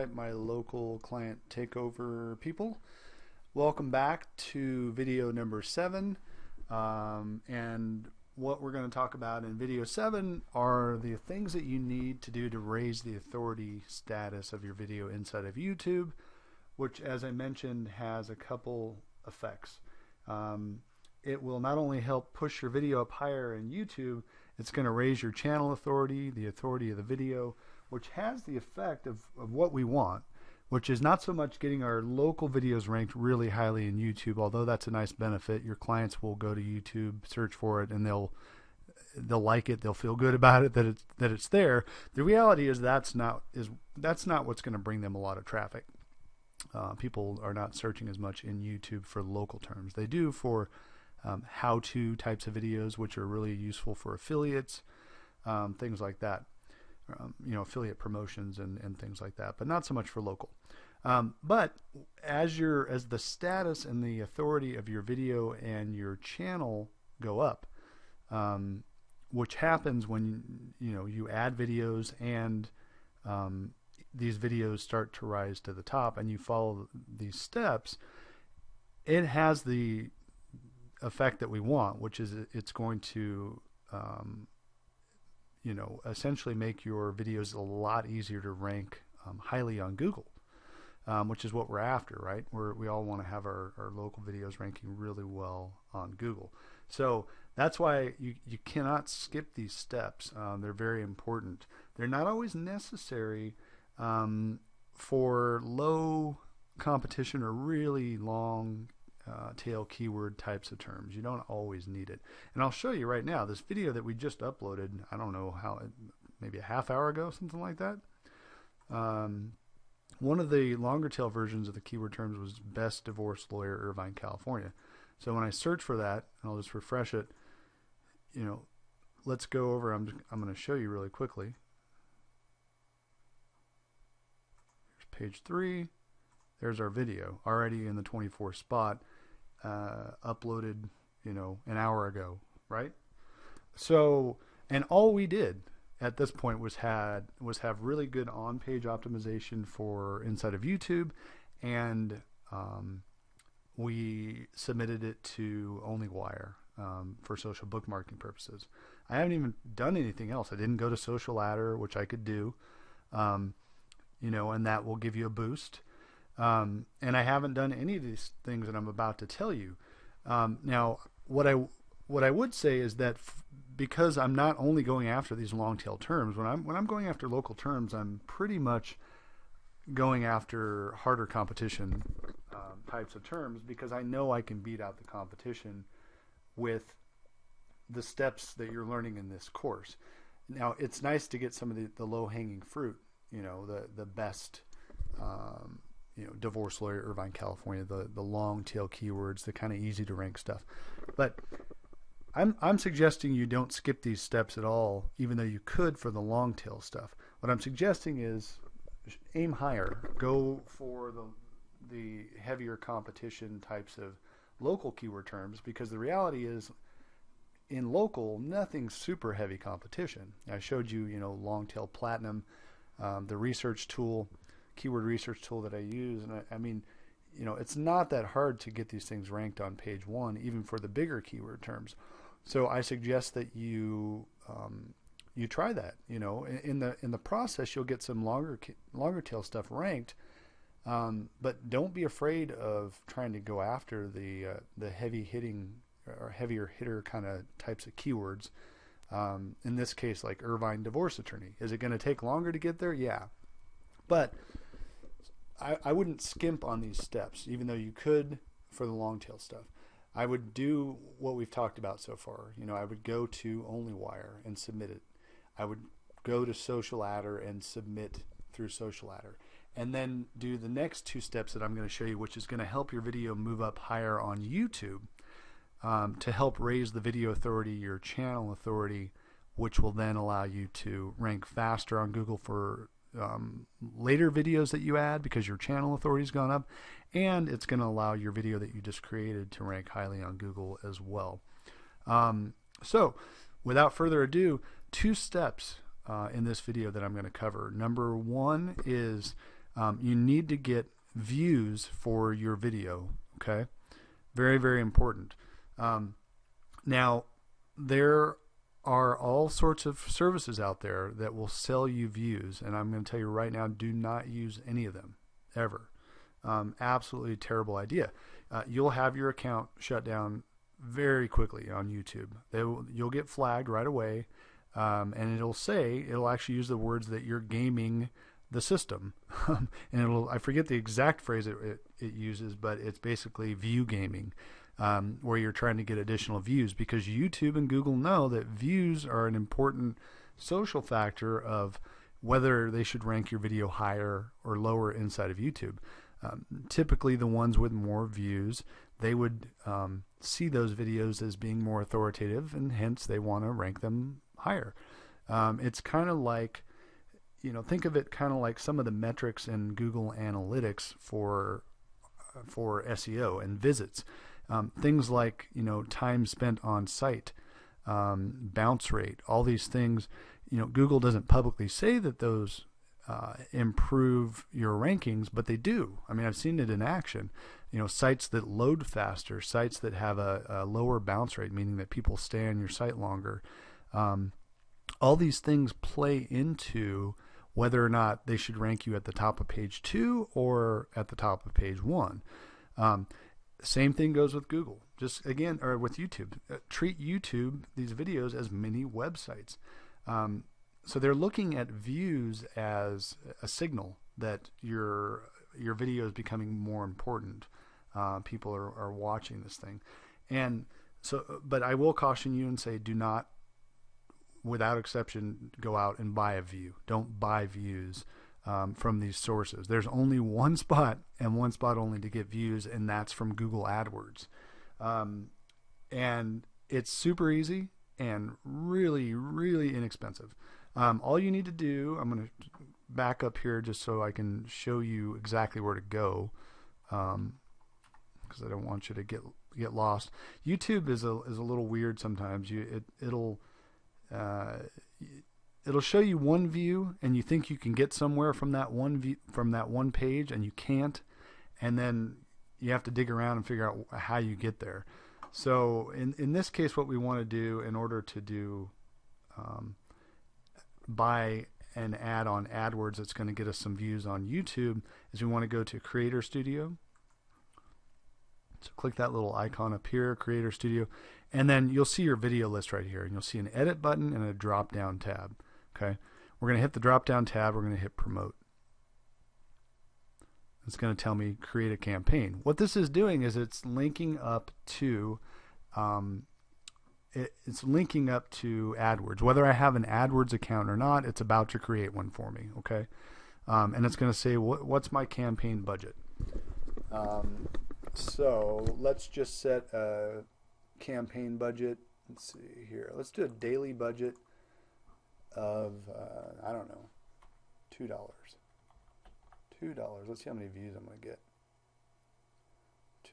right, my local client takeover people. Welcome back to video number 7. And what we're going to talk about in video 7 are the things that you need to do to raise the authority status of your video inside of YouTube, which, as I mentioned, has a couple effects. It will not only help push your video up higher in YouTube, it's going to raise your channel authority, the authority of the video, which has the effect of what we want, which is not so much getting our local videos ranked really highly in YouTube, although that's a nice benefit. Your clients will go to YouTube, search for it, and they'll like it, they'll feel good about it, that it's there. The reality is that's not what's going to bring them a lot of traffic. People are not searching as much in YouTube for local terms. They do for how-to types of videos, which are really useful for affiliates, things like that. Affiliate promotions and things like that, but not so much for local. But as the status and the authority of your video and your channel go up, which happens when you add videos and these videos start to rise to the top and you follow these steps, it has the effect that we want, which is it's going to essentially make your videos a lot easier to rank highly on Google, which is what we're after, right? We all want to have our local videos ranking really well on Google. So that's why you cannot skip these steps. They're very important. They're not always necessary for low competition or really long tail keyword types of terms. You don't always need it. And I'll show you right now this video that we just uploaded, I don't know how, maybe a half hour ago, something like that. One of the longer tail versions of the keyword terms was best divorce lawyer, Irvine, California. So when I search for that, and I'll just refresh it, let's go over, I'm going to show you really quickly. Here's page 3. There's our video already in the 24 spot, uploaded, an hour ago, right? So, and all we did at this point was have really good on-page optimization for inside of YouTube, and we submitted it to OnlyWire for social bookmarking purposes. I haven't even done anything else. I didn't go to Social Adder, which I could do, and that will give you a boost. And I haven't done any of these things that I'm about to tell you. Now, what I would say is that because I'm not only going after these long tail terms, when I'm going after local terms, I'm pretty much going after harder competition types of terms, because I know I can beat out the competition with the steps that you're learning in this course. Now, it's nice to get some of the low-hanging fruit, the best divorce lawyer, Irvine, California, the long tail keywords, the kind of easy to rank stuff. But I'm suggesting you don't skip these steps at all, even though you could for the long tail stuff. What I'm suggesting is aim higher. Go for the heavier competition types of local keyword terms, because the reality is in local, nothing's super heavy competition. I showed you, long tail platinum, the research tool, keyword research tool that I use, and I mean, it's not that hard to get these things ranked on page 1, even for the bigger keyword terms. So I suggest that you try that. In the process, you'll get some longer tail stuff ranked, but don't be afraid of trying to go after the heavy hitting or heavier hitter kind of types of keywords. In this case, like Irvine divorce attorney. Is it going to take longer to get there? Yeah, but I wouldn't skimp on these steps, even though you could for the long tail stuff. I would do what we've talked about so far. I would go to OnlyWire and submit it. I would go to Social Adder and submit through Social Adder. And then do the next 2 steps that I'm going to show you, which is going to help your video move up higher on YouTube, to help raise the video authority, your channel authority, which will then allow you to rank faster on Google for later videos that you add, because your channel authority has gone up, and it's going to allow your video that you just created to rank highly on Google as well. So without further ado, 2 steps in this video that I'm going to cover. Number 1 is You need to get views for your video. Okay, very, very important. Now, there are all sorts of services out there that will sell you views, and I'm going to tell you right now, do not use any of them ever. Absolutely terrible idea. You'll have your account shut down very quickly on YouTube. You'll get flagged right away, and it'll actually use the words that you're gaming the system. And I forget the exact phrase it uses, but it's basically view gaming, where you're trying to get additional views, because YouTube and Google know that views are an important social factor of whether they should rank your video higher or lower inside of YouTube. Typically the ones with more views, they would see those videos as being more authoritative, and hence they want to rank them higher. It's kind of like, think of it kind of like some of the metrics in Google Analytics for SEO and visits. Things like, time spent on site, bounce rate, all these things. Google doesn't publicly say that those improve your rankings, but they do. I mean, I've seen it in action. Sites that load faster, sites that have a lower bounce rate, meaning that people stay on your site longer. All these things play into whether or not they should rank you at the top of page 2 or at the top of page 1. Same thing goes with Google. Just again, or with YouTube. Treat YouTube, these videos, as mini websites. So they're looking at views as a signal that your video is becoming more important. People are watching this thing. And so, but I will caution you and say, do not, without exception, go out and buy a view. Don't buy views from these sources. There's only one spot, and one spot only, to get views, and that's from Google AdWords. And it's super easy and really, really inexpensive. All you need to do, I'm going to back up here just so I can show you exactly where to go, because I don't want you to get lost. YouTube is a little weird sometimes. It'll show you one view, and you think you can get somewhere from that one view, from that one page, and you can't, and then you have to dig around and figure out how you get there. So in this case, what we want to do in order to do buy an ad on AdWords that's going to get us some views on YouTube is we want to go to Creator Studio. So click that little icon up here, Creator Studio, and then you'll see your video list right here, and you'll see an edit button and a drop down tab. Okay, we're going to hit the drop down tab. We're going to hit promote. It's going to tell me create a campaign. What this is doing is it's linking up to it's linking up to AdWords. Whether I have an AdWords account or not, it's about to create one for me. Okay, and it's going to say what's my campaign budget. So let's just set a campaign budget. Let's see here. Let's do a daily budget of I don't know, $2. Let's see how many views I'm going to get.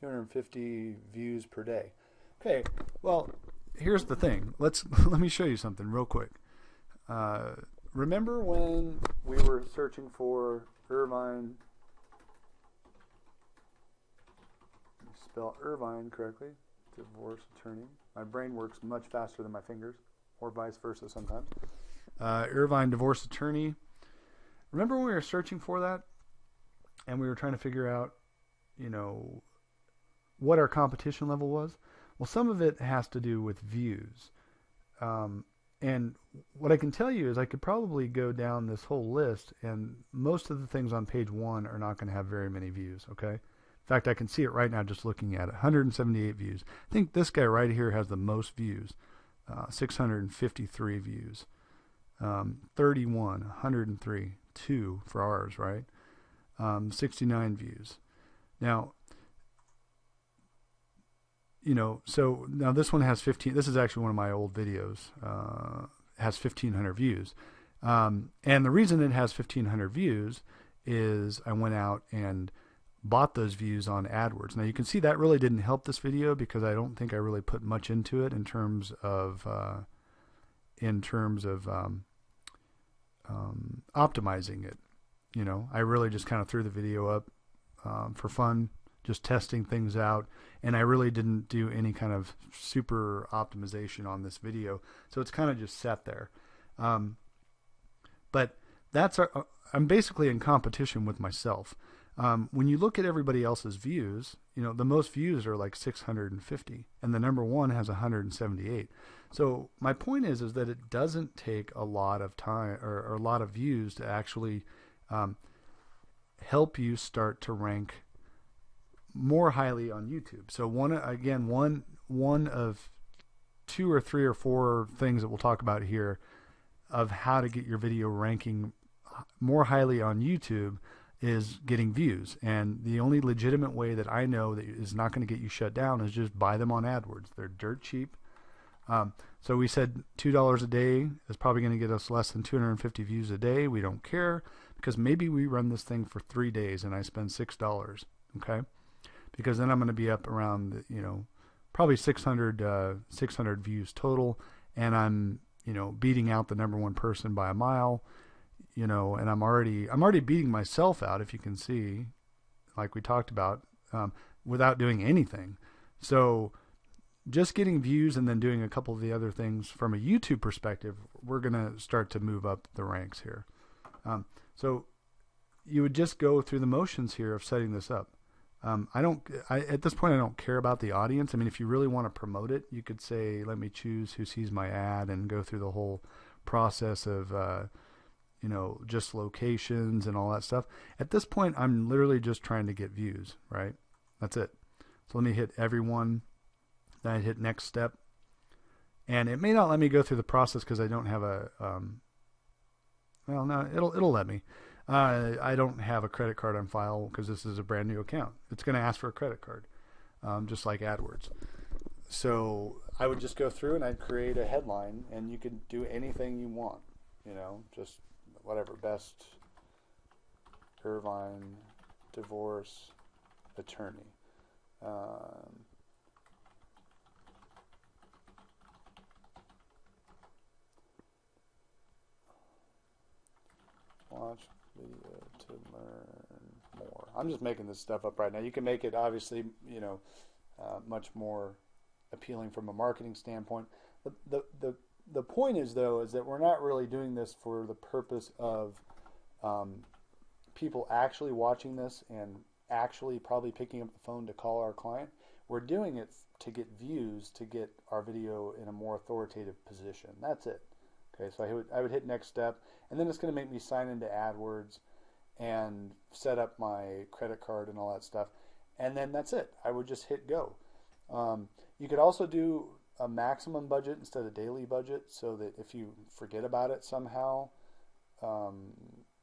250 views per day. Okay, well, here's the thing. Let me show you something real quick. Remember when we were searching for Irvine? Spell Irvine correctly. Divorce attorney. My brain works much faster than my fingers, or vice versa sometimes. Irvine divorce attorney. Remember when we were searching for that, and we were trying to figure out, what our competition level was? Well, some of it has to do with views. And what I can tell you is I could probably go down this whole list, and most of the things on page 1 are not going to have very many views, okay? In fact, I can see it right now just looking at it. 178 views. I think this guy right here has the most views. 653 views. 31, 103, 2 for ours, right? 69 views. Now, so now this one has 15. This is actually one of my old videos. Has 1,500 views. And the reason it has 1,500 views is I went out and bought those views on AdWords. Now you can see that really didn't help this video because I don't think I really put much into it in terms of optimizing it. You know, I really just kind of threw the video up for fun, just testing things out, and I really didn't do any kind of super optimization on this video, so it's kind of just sat there. But I'm basically in competition with myself. When you look at everybody else's views, you know, the most views are like 650, and the number one has 178. So my point is that it doesn't take a lot of time or a lot of views to actually help you start to rank more highly on YouTube. So one of two or three or four things that we'll talk about here of how to get your video ranking more highly on YouTube is getting views. And the only legitimate way that I know that is not going to get you shut down is just buy them on AdWords. They're dirt cheap. So we said $2 a day is probably going to get us less than 250 views a day. We don't care, because maybe we run this thing for 3 days and I spend $6. Okay, because then I'm going to be up around, you know, probably 600 views total, and I'm, you know, beating out the number one person by a mile. You know, and I'm already beating myself out, if you can see, like we talked about, without doing anything. So just getting views and then doing a couple of the other things from a YouTube perspective, we're going to start to move up the ranks here. So you would just go through the motions here of setting this up. At this point, I don't care about the audience. I mean, if you really want to promote it, you could say, let me choose who sees my ad, and go through the whole process of, you know, just locations and all that stuff. At this point, I'm literally just trying to get views, right? That's it. So let me hit everyone. Then I hit next step. And it may not let me go through the process because I don't have a, well, no, it'll let me. I don't have a credit card on file because this is a brand new account. It's going to ask for a credit card, just like AdWords. So I would just go through and I'd create a headline, and you could do anything you want, you know, just whatever, best Irvine divorce attorney. Watch video to learn more. I'm just making this stuff up right now. You can make it, obviously, you know, much more appealing from a marketing standpoint. The point is, though, is that we're not really doing this for the purpose of people actually watching this and actually probably picking up the phone to call our client. We're doing it to get views, to get our video in a more authoritative position. That's it. Okay, so I would hit next step, and then it's going to make me sign into AdWords and set up my credit card and all that stuff, and then that's it. I would just hit go. You could also do a maximum budget instead of daily budget, so that if you forget about it somehow,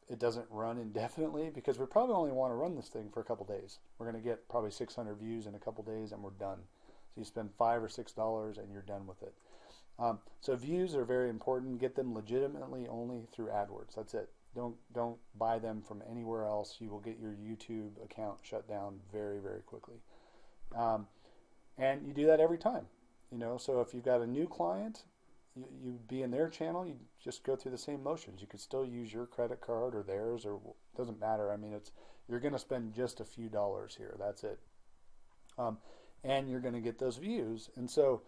it doesn't run indefinitely, because we probably only want to run this thing for a couple days. We're going to get probably 600 views in a couple days, and we're done. So you spend $5 or $6 and you're done with it. So views are very important. Get them legitimately only through AdWords. That's it. Don't buy them from anywhere else. You will get your YouTube account shut down very, very quickly. And you do that every time. You know, so if you've got a new client, you be in their channel, you just go through the same motions. You could still use your credit card or theirs, or it doesn't matter. I mean, you're going to spend just a few dollars here. That's it. And you're going to get those views. And so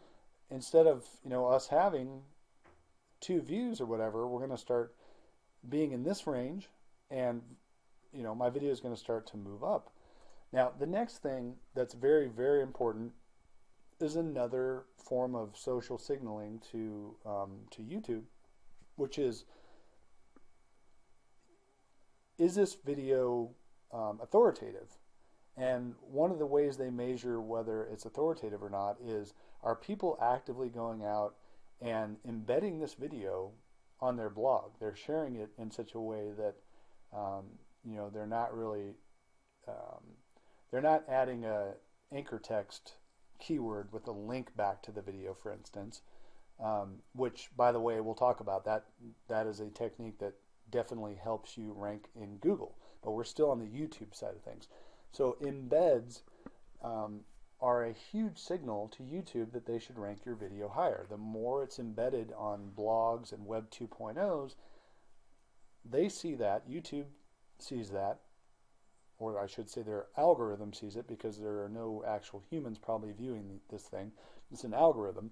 instead of, you know, us having 2 views or whatever, we're going to start being in this range, and, you know, my video is going to start to move up. Now, the next thing that's very, very important is another form of social signaling to YouTube, which is this video authoritative? And one of the ways they measure whether it's authoritative or not is, are people actively going out and embedding this video on their blog? They're sharing it in such a way that, you know, they're not really, they're not adding a anchor text keyword with a link back to the video, for instance, which, by the way, we'll talk about that. That is a technique that definitely helps you rank in Google, but we're still on the YouTube side of things. So embeds are a huge signal to YouTube that they should rank your video higher. The more it's embedded on blogs and Web 2.0s, they see that. YouTube sees that, or I should say their algorithm sees it, because there are no actual humans probably viewing this thing. It's an algorithm,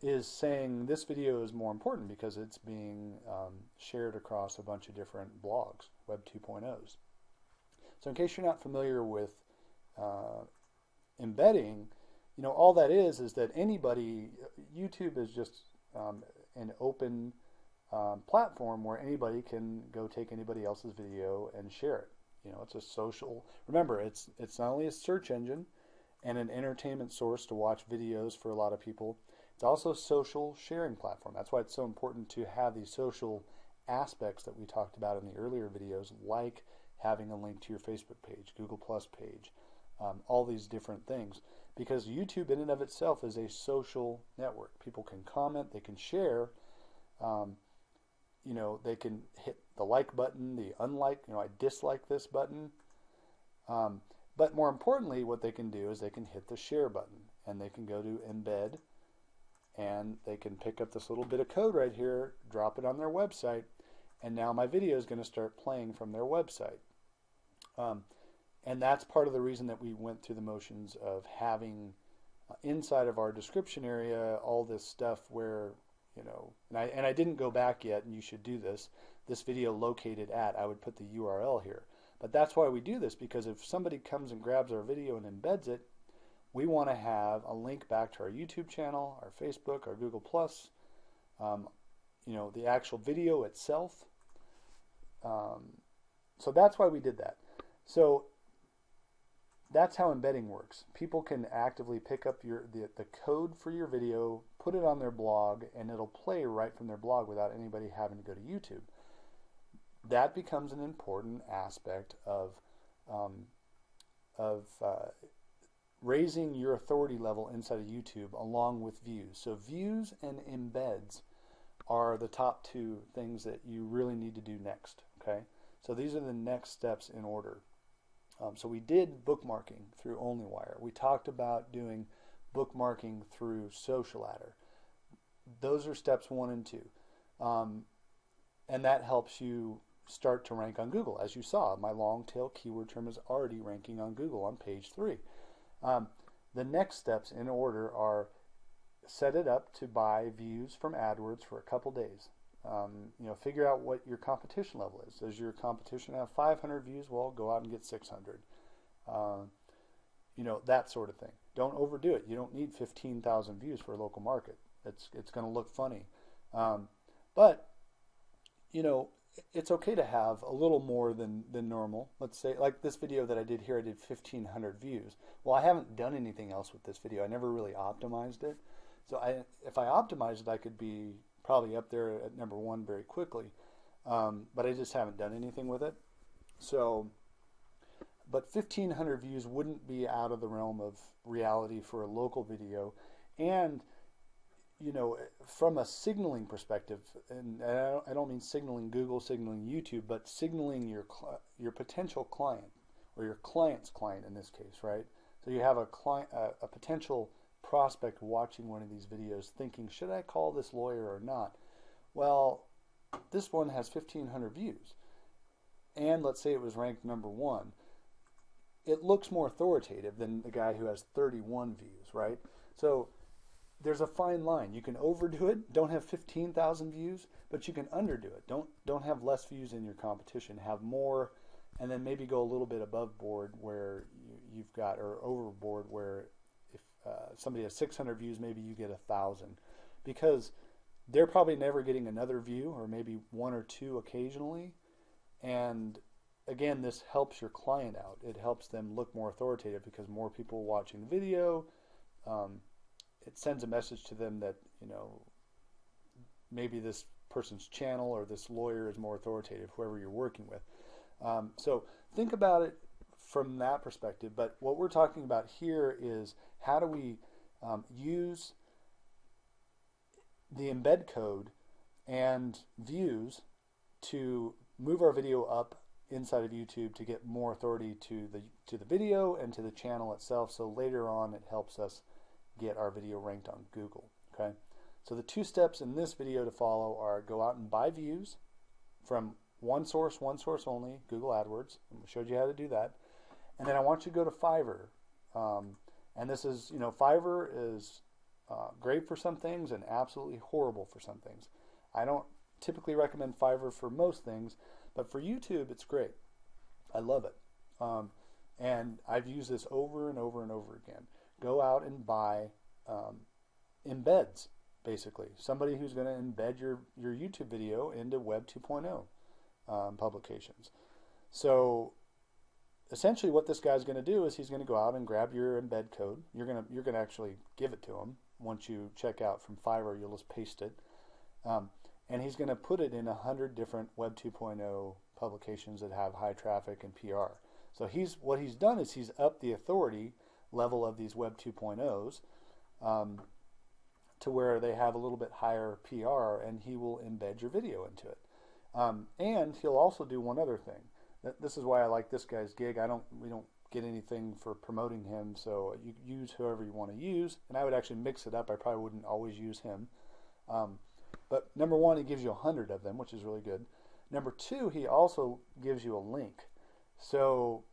is saying this video is more important because it's being shared across a bunch of different blogs, Web 2.0s. So in case you're not familiar with embedding, all that is that anybody, YouTube is just an open platform where anybody can go take anybody else's video and share it. It's a social, remember, it's not only a search engine and an entertainment source to watch videos for a lot of people, it's also a social sharing platform. That's why it's so important to have these social aspects that we talked about in the earlier videos, like having a link to your Facebook page, Google Plus page, all these different things. Because YouTube in and of itself is a social network. People can comment, they can share, they can hit the like button, the unlike, I dislike this button. But more importantly, what they can do is they can hit the share button, and they can go to embed, and they can pick up this little bit of code right here, drop it on their website, and now my video is going to start playing from their website. And that's part of the reason that we went through the motions of having inside of our description area all this stuff where, and I didn't go back yet, and you should do this video located at, I would put the URL here. But that's why we do this, because if somebody comes and grabs our video and embeds it, we want to have a link back to our YouTube channel, our Facebook, our Google Plus, the actual video itself. So that's why we did that. So that's how embedding works. People can actively pick up the code for your video, put it on their blog, and it'll play right from their blog without anybody having to go to YouTube. That becomes an important aspect of raising your authority level inside of YouTube, along with views. So views and embeds are the top two things that you really need to do next. Okay, so these are the next steps in order. So we did bookmarking through OnlyWire. We talked about doing bookmarking through Social Adder. Those are steps 1 and 2. And that helps you start to rank on Google. As you saw, my long tail keyword term is already ranking on Google on page 3. The next steps in order are set it up to buy views from AdWords for a couple days. Figure out what your competition level is. Does your competition have 500 views? Well, go out and get 600. That sort of thing. Don't overdo it. You don't need 15,000 views for a local market. It's going to look funny. But it's okay to have a little more than normal. Let's say, like this video that I did here, I did 1,500 views. Well, I haven't done anything else with this video. I never really optimized it. So if I optimized it, I could be probably up there at number 1 very quickly. But I just haven't done anything with it. So, but 1,500 views wouldn't be out of the realm of reality for a local video. And from a signaling perspective, and I don't mean signaling Google, signaling YouTube, but signaling your potential client, or your client's client in this case, right? So you have a client, a potential prospect watching one of these videos thinking, should I call this lawyer or not? Well, this one has 1,500 views, and let's say it was ranked number 1. It looks more authoritative than the guy who has 31 views, right? So there's a fine line. You can overdo it, don't have 15,000 views, but you can underdo it. Don't have less views than your competition. Have more, and then maybe go a little bit above board where you've got, or overboard where if somebody has 600 views, maybe you get 1,000, because they're probably never getting another view, or maybe 1 or 2 occasionally. And again, this helps your client out. It helps them look more authoritative because more people watching the video. It sends a message to them that, maybe this person's channel or this lawyer is more authoritative, whoever you're working with. So think about it from that perspective. But what we're talking about here is how do we use the embed code and views to move our video up inside of YouTube to get more authority to the video and to the channel itself. So later on, it helps us get our video ranked on Google. Okay, so the 2 steps in this video to follow are go out and buy views from one source only, Google AdWords. I showed you how to do that. And then I want you to go to Fiverr. And this is, Fiverr is great for some things and absolutely horrible for some things. I don't typically recommend Fiverr for most things, but for YouTube, it's great. I love it. And I've used this over and over and over again. Go out and buy embeds, basically. Somebody who's going to embed your YouTube video into Web 2.0 publications. So essentially what this guy's going to do is he's going to go out and grab your embed code. You're going to actually give it to him. Once you check out from Fiverr, you'll just paste it. And he's going to put it in 100 different Web 2.0 publications that have high traffic and PR. So what he's done is he's upped the authority level of these Web 2.0s to where they have a little bit higher PR, and he will embed your video into it. And he'll also do one other thing. This is why I like this guy's gig. We don't get anything for promoting him, so you use whoever you want to use. And I would actually mix it up. I probably wouldn't always use him. But number one, he gives you 100 of them, which is really good. Number two, he also gives you a link. So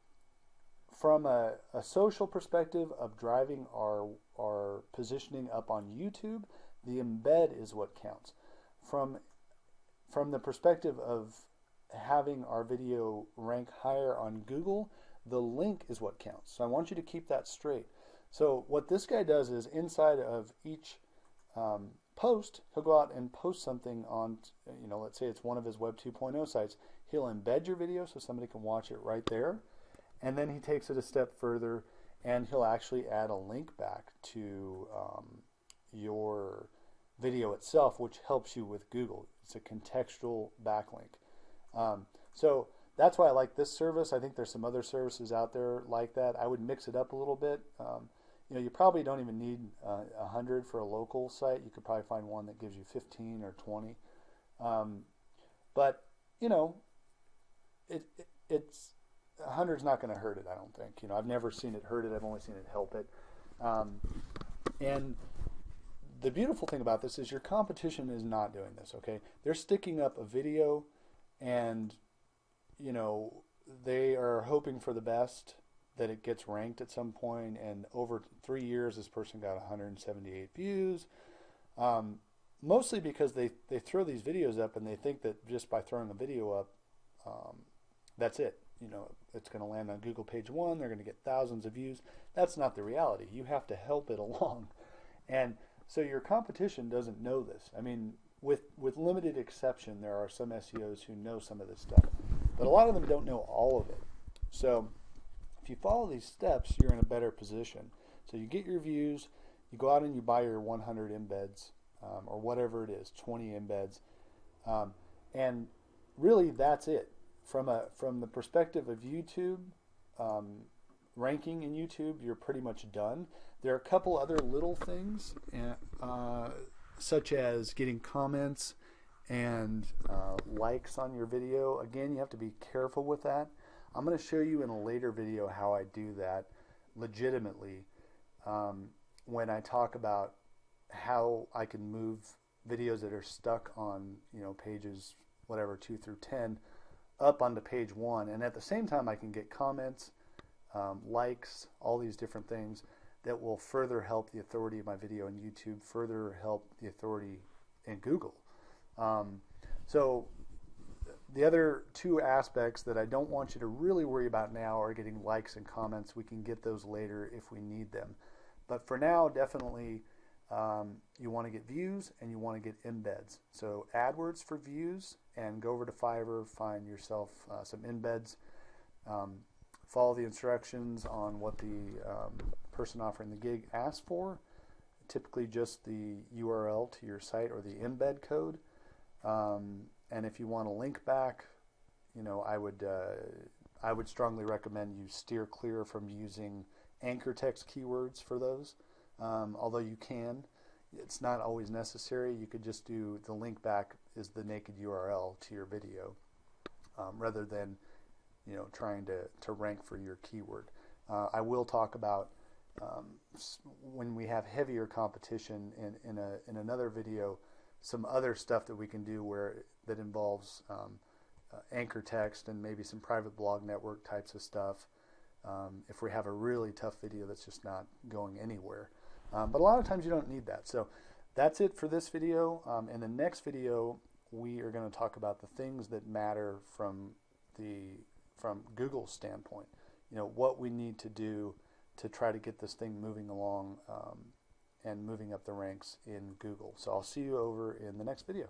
from a social perspective of driving our positioning up on YouTube, the embed is what counts. From the perspective of having our video rank higher on Google, the link is what counts. So I want you to keep that straight. So what this guy does is inside of each post, he'll go out and post something on, let's say it's one of his Web 2.0 sites. He'll embed your video so somebody can watch it right there. And then he takes it a step further and he'll actually add a link back to your video itself, which helps you with Google. It's a contextual backlink. So that's why I like this service. I think there's some other services out there like that. I would mix it up a little bit. You probably don't even need 100 for a local site. You could probably find one that gives you 15 or 20. But it's 100's not going to hurt it, I don't think. I've never seen it hurt it. I've only seen it help it. And the beautiful thing about this is your competition is not doing this, okay? They're sticking up a video and, they are hoping for the best, that it gets ranked at some point, and over 3 years this person got 178 views, mostly because they throw these videos up and they think that just by throwing a video up, that's it. It's going to land on Google page 1, they're going to get thousands of views. That's not the reality. You have to help it along. And so your competition doesn't know this. I mean, with limited exception, there are some SEOs who know some of this stuff, but a lot of them don't know all of it. So if you follow these steps, you're in a better position. So you get your views, you go out and you buy your 100 embeds, or whatever it is, 20 embeds, and really that's it. From the perspective of YouTube, ranking in YouTube, you're pretty much done. There are a couple other little things, such as getting comments and likes on your video. Again, you have to be careful with that. I'm going to show you in a later video how I do that legitimately when I talk about how I can move videos that are stuck on pages whatever 2 through 10 up onto page 1, and at the same time I can get comments, likes, all these different things that will further help the authority of my video in YouTube, further help the authority in Google. So the other two aspects that I don't want you to really worry about now are getting likes and comments. We can get those later if we need them. But for now, definitely you want to get views and you want to get embeds. So AdWords for views, and go over to Fiverr, find yourself some embeds. Follow the instructions on what the person offering the gig asks for. Typically just the URL to your site or the embed code. And if you want a link back, I would strongly recommend you steer clear from using anchor text keywords for those. Although you can, it's not always necessary. You could just do the link back is the naked URL to your video, rather than trying to rank for your keyword. I will talk about when we have heavier competition in another video, some other stuff that we can do that involves anchor text and maybe some private blog network types of stuff. If we have a really tough video that's just not going anywhere. But a lot of times you don't need that. So that's it for this video. In the next video, we are going to talk about the things that matter from Google's standpoint. You know, what we need to do to try to get this thing moving along and moving up the ranks in Google. So I'll see you over in the next video.